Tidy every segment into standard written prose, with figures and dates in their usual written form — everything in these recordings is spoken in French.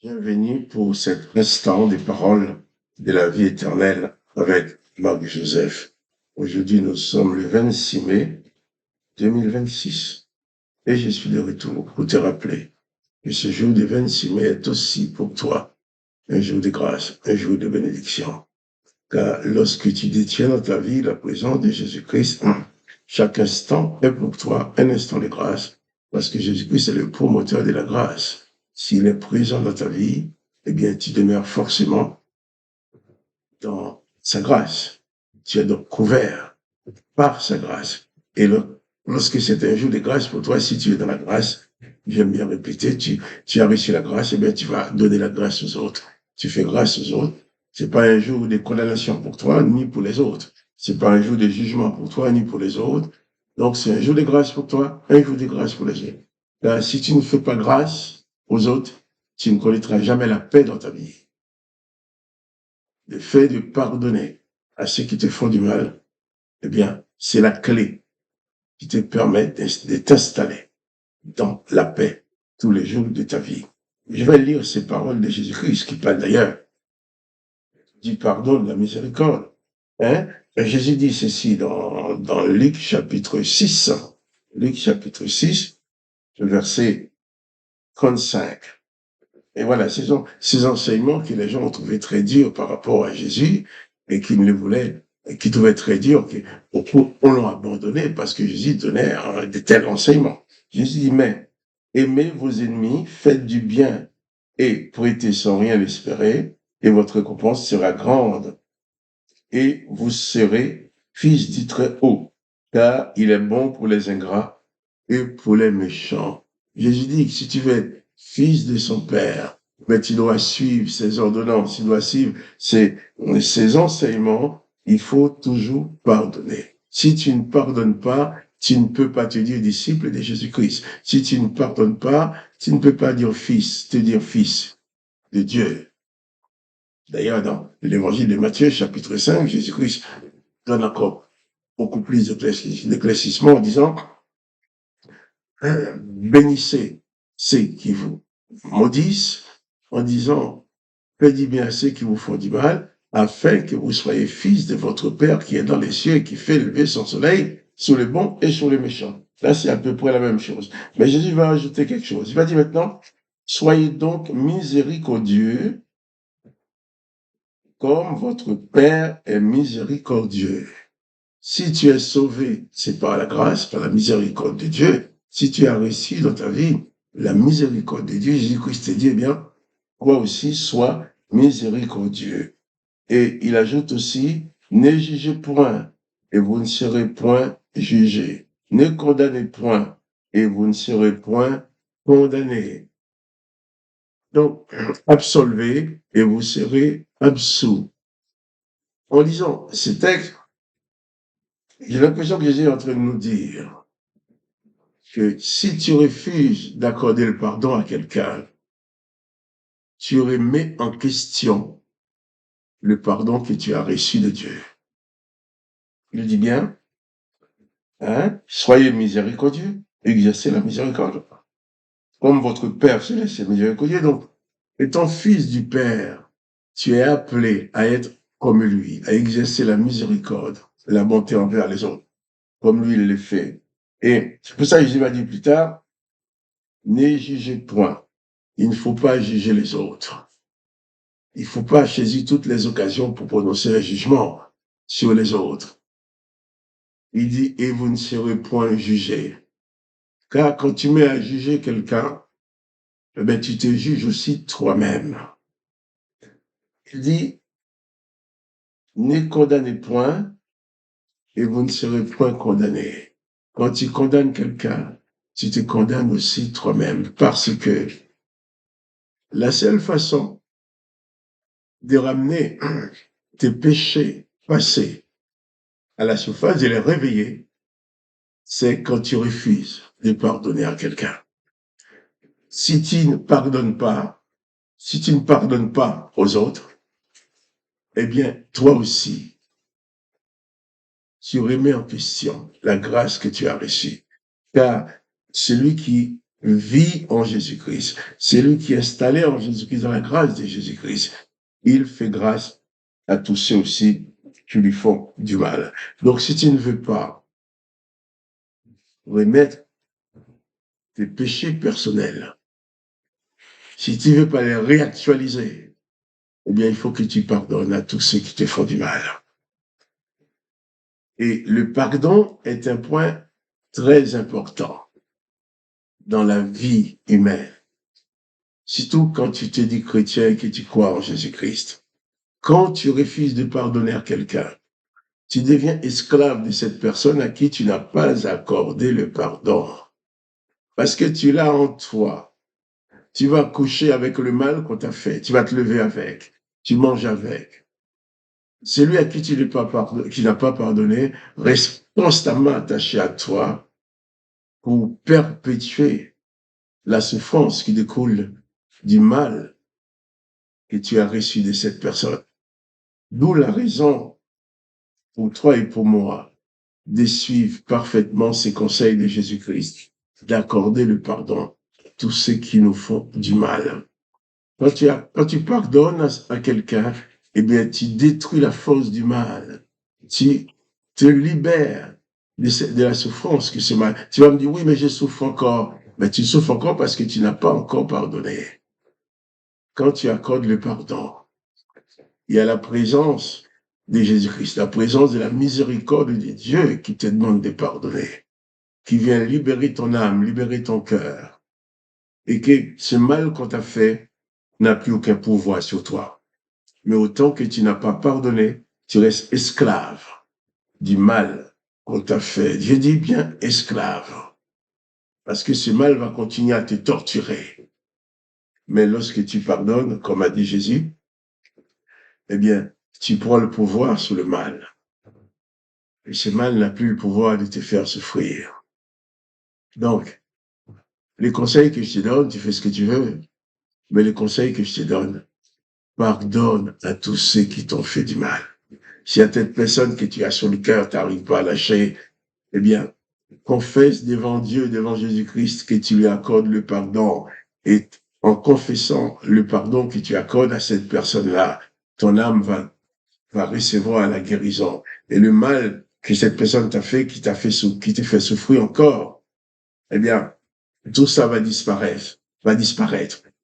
Bienvenue pour cet instant des paroles de la vie éternelle avec Marc-Joseph. Aujourd'hui, nous sommes le 26 mai 2026 et je suis de retour pour te rappeler que ce jour du 26 mai est aussi pour toi un jour de grâce, un jour de bénédiction. Car lorsque tu détiens dans ta vie la présence de Jésus-Christ, chaque instant est pour toi un instant de grâce parce que Jésus-Christ est le promoteur de la grâce. S'il est présent dans ta vie, eh bien, tu demeures forcément dans sa grâce. Tu es donc couvert par sa grâce. Et lorsque c'est un jour de grâce pour toi, si tu es dans la grâce, j'aime bien répéter, tu as reçu la grâce, eh bien, tu vas donner la grâce aux autres. Tu fais grâce aux autres. C'est pas un jour de condamnation pour toi, ni pour les autres. C'est pas un jour de jugement pour toi, ni pour les autres. Donc, c'est un jour de grâce pour toi, un jour de grâce pour les autres. Car si tu ne fais pas grâce aux autres, tu ne connaîtras jamais la paix dans ta vie. Le fait de pardonner à ceux qui te font du mal, eh bien, c'est la clé qui te permet de t'installer dans la paix tous les jours de ta vie. Je vais lire ces paroles de Jésus-Christ qui parle d'ailleurs du pardon, de la miséricorde. Hein? Et Jésus dit ceci dans Luc chapitre 6, Luc chapitre 6, verset 35. Et voilà, ces enseignements que les gens ont trouvé très durs par rapport à Jésus et qui ne le voulaient, qui trouvaient très durs, on l'a abandonné parce que Jésus donnait de tels enseignements. Jésus dit, mais aimez vos ennemis, faites du bien et prêtez sans rien l'espérer et votre récompense sera grande et vous serez fils du Très-Haut, car il est bon pour les ingrats et pour les méchants. Jésus dit que si tu veux être fils de son Père, mais tu dois suivre ses ordonnances, tu dois suivre ses enseignements, il faut toujours pardonner. Si tu ne pardonnes pas, tu ne peux pas te dire disciple de Jésus-Christ. Si tu ne pardonnes pas, tu ne peux pas dire fils, te dire fils de Dieu. D'ailleurs, dans l'évangile de Matthieu, chapitre 5, Jésus-Christ donne encore beaucoup plus d'éclaircissement en disant bénissez ceux qui vous maudissent, en disant faites du bien à ceux qui vous font du mal, afin que vous soyez fils de votre Père qui est dans les cieux et qui fait lever son soleil sur les bons et sur les méchants. Là, c'est à peu près la même chose. Mais Jésus va ajouter quelque chose. Il va dire maintenant, soyez donc miséricordieux comme votre Père est miséricordieux. Si tu es sauvé, c'est par la grâce, par la miséricorde de Dieu. Si tu as reçu dans ta vie la miséricorde de Dieu, Jésus-Christ te dit, eh bien, toi aussi, sois miséricordieux. Et il ajoute aussi, ne jugez point, et vous ne serez point jugés. Ne condamnez point, et vous ne serez point condamnés. Donc, absolvez, et vous serez absous. En lisant ces textes, j'ai l'impression que Jésus est en train de nous dire que si tu refuses d'accorder le pardon à quelqu'un, tu remets en question le pardon que tu as reçu de Dieu. Il dit bien, hein, soyez miséricordieux, exercez la miséricorde. Comme votre Père céleste est miséricordieux, donc, étant fils du Père, tu es appelé à être comme lui, à exercer la miséricorde, la bonté envers les autres, comme lui il le fait. Et c'est pour ça que Jésus m'a dit plus tard, ne jugez point. Il ne faut pas juger les autres. Il ne faut pas saisir toutes les occasions pour prononcer un jugement sur les autres. Il dit, et vous ne serez point jugés. Car quand tu mets à juger quelqu'un, eh bien, tu te juges aussi toi-même. Il dit, ne condamnez point, et vous ne serez point condamnés. Quand tu condamnes quelqu'un, tu te condamnes aussi toi-même, parce que la seule façon de ramener tes péchés passés à la surface, de les réveiller, c'est quand tu refuses de pardonner à quelqu'un. Si tu ne pardonnes pas, si tu ne pardonnes pas aux autres, eh bien, toi aussi, tu remets en question la grâce que tu as reçue. Car celui qui vit en Jésus-Christ. C'est lui qui est installé en Jésus-Christ, dans la grâce de Jésus-Christ. Il fait grâce à tous ceux aussi qui lui font du mal. Donc, si tu ne veux pas remettre tes péchés personnels, si tu ne veux pas les réactualiser, eh bien, il faut que tu pardonnes à tous ceux qui te font du mal. Et le pardon est un point très important dans la vie humaine. Surtout quand tu te dis chrétien et que tu crois en Jésus-Christ. Quand tu refuses de pardonner à quelqu'un, tu deviens esclave de cette personne à qui tu n'as pas accordé le pardon. Parce que tu l'as en toi. Tu vas coucher avec le mal qu'on t'a fait. Tu vas te lever avec. Tu manges avec. Celui à qui tu n'as pas pardonné reste constamment attaché à toi pour perpétuer la souffrance qui découle du mal que tu as reçu de cette personne. D'où la raison pour toi et pour moi de suivre parfaitement ces conseils de Jésus-Christ, d'accorder le pardon à tous ceux qui nous font du mal. Quand tu pardonnes à quelqu'un, eh bien, tu détruis la force du mal. Tu te libères de la souffrance que ce mal. Tu vas me dire, oui, mais je souffre encore. Mais tu souffres encore parce que tu n'as pas encore pardonné. Quand tu accordes le pardon, il y a la présence de Jésus-Christ, la présence de la miséricorde de Dieu qui te demande de pardonner, qui vient libérer ton âme, libérer ton cœur, et que ce mal qu'on t'a fait n'a plus aucun pouvoir sur toi. Mais autant que tu n'as pas pardonné, tu restes esclave du mal qu'on t'a fait. Je dis bien esclave, parce que ce mal va continuer à te torturer. Mais lorsque tu pardonnes, comme a dit Jésus, eh bien, tu prends le pouvoir sur le mal. Et ce mal n'a plus le pouvoir de te faire souffrir. Donc, les conseils que je te donne, tu fais ce que tu veux, mais les conseils que je te donne, pardonne à tous ceux qui t'ont fait du mal. S'il y a cette personne que tu as sur le cœur, tu n'arrives pas à lâcher, eh bien, confesse devant Dieu, devant Jésus-Christ, que tu lui accordes le pardon. Et en confessant le pardon que tu accordes à cette personne-là, ton âme va recevoir la guérison. Et le mal que cette personne t'a fait, qui te fait souffrir encore, eh bien, tout ça va disparaître.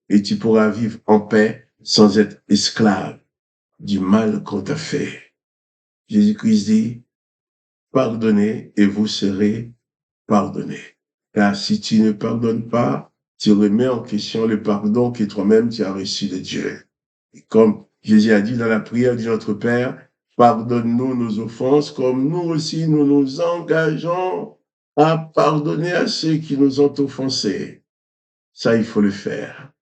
Et tu pourras vivre en paix sans être esclave du mal qu'on t'a fait. Jésus-Christ dit, pardonnez et vous serez pardonnés. Car si tu ne pardonnes pas, tu remets en question le pardon que toi-même tu as reçu de Dieu. Et comme Jésus a dit dans la prière de notre Père, pardonne-nous nos offenses comme nous aussi nous nous engageons à pardonner à ceux qui nous ont offensés. Ça, il faut le faire.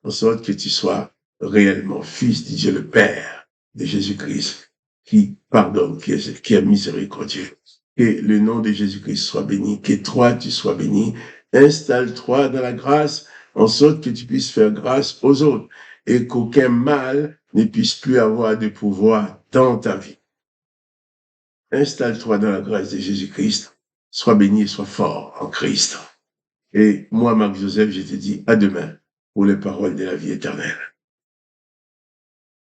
En sorte que tu sois réellement fils de Dieu le Père, de Jésus-Christ, qui pardonne, qui est miséricordieux. Que le nom de Jésus-Christ soit béni, que toi, tu sois béni. Installe-toi dans la grâce, en sorte que tu puisses faire grâce aux autres et qu'aucun mal ne puisse plus avoir de pouvoir dans ta vie. Installe-toi dans la grâce de Jésus-Christ. Sois béni et sois fort en Christ. Et moi, Marc Joseph, je te dis à demain pour les paroles de la vie éternelle.